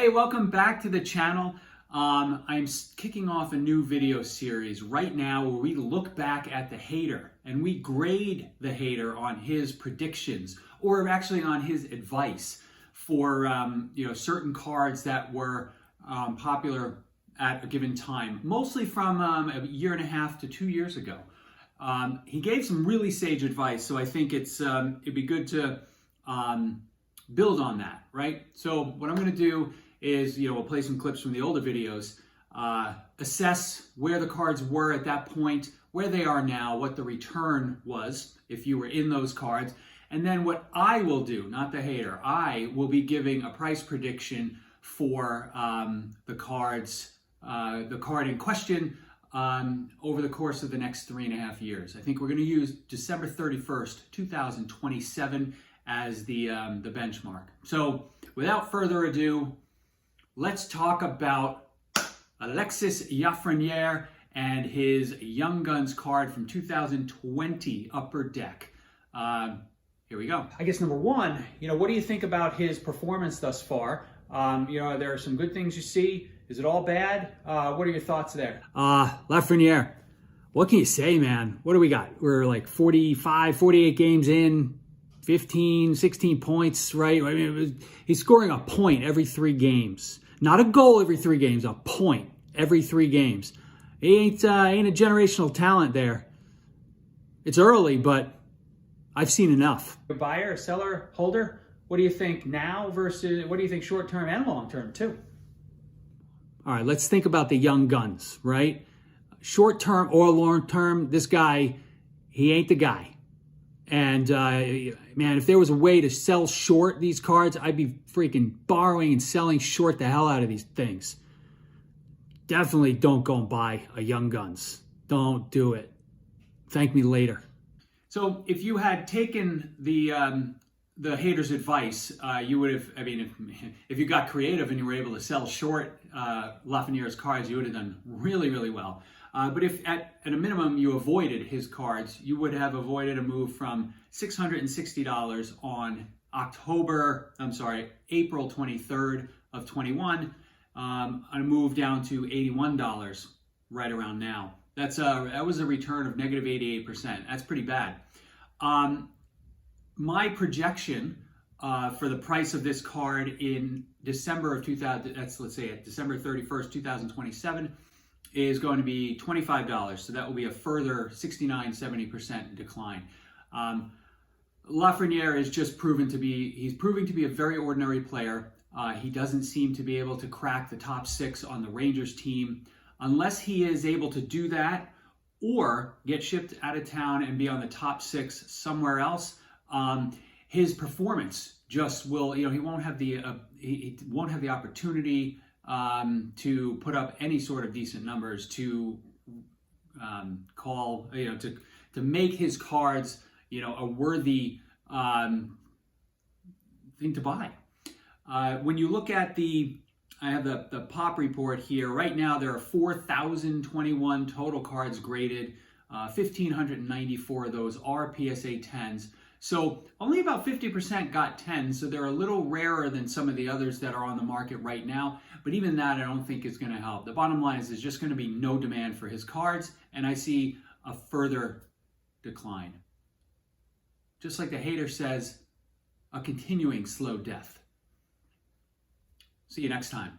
Hey, welcome back to the channel. I'm kicking off a new video series right now where we look back at the hater and we grade the hater on his predictions, or actually on his advice for certain cards that were popular at a given time, mostly from a year and a half to 2 years ago. He gave some really sage advice, so I think it'd be good to build on that, right? So what I'm going to do is, we'll play some clips from the older videos, assess where the cards were at that point, where they are now, what the return was if you were in those cards, and then what I will do, not the hater, I will be giving a price prediction for the card in question over the course of the next 3.5 years. I think we're going to use December 31st, 2027 as the benchmark. So without further ado, let's talk about Alexis Lafreniere and his Young Guns card from 2020 Upper Deck. Here we go. I guess number one, what do you think about his performance thus far? There are some good things you see. Is it all bad? What are your thoughts there? Lafreniere, what can you say, man? What do we got? We're like 45, 48 games in, 15, 16 points, right? I mean, he's scoring a point every 3 games. Not a goal every 3 games, a point every 3 games. He ain't a generational talent there. It's early, but I've seen enough. A buyer, a seller, holder? What do you think now versus what do you think short term and long term too? All right, let's think about the young guns, right? Short term or long term, this guy, he ain't the guy. And man, if there was a way to sell short these cards, I'd be freaking borrowing and selling short the hell out of these things. Definitely don't go and buy a Young Guns. Don't do it. Thank me later. So if you had taken the hater's advice, you would have, if you got creative and you were able to sell short Lafreniere's cards, you would have done really, really well. But if at a minimum you avoided his cards, you would have avoided a move from $660 on April 23rd of 21, a move down to $81 right around now. That was a return of negative 88%. That's pretty bad. My projection for the price of this card in December of 2000, let's say at December 31st, 2027, is going to be $25. So that will be a further 69-70% decline. Lafreniere is just proving to be a very ordinary player. He doesn't seem to be able to crack the top 6 on the Rangers team. Unless he is able to do that or get shipped out of town and be on the top 6 somewhere else, his performance just will, he won't have the opportunity to put up any sort of decent numbers to to make his cards, a worthy thing to buy. When you look at I have the pop report here. Right now, there are 4,021 total cards graded. 1,594 of those are PSA 10s. So only about 50% got 10s, so they're a little rarer than some of the others that are on the market right now. But even that, I don't think is going to help. The bottom line is there's just going to be no demand for his cards, and I see a further decline. Just like the hater says, a continuing slow death. See you next time.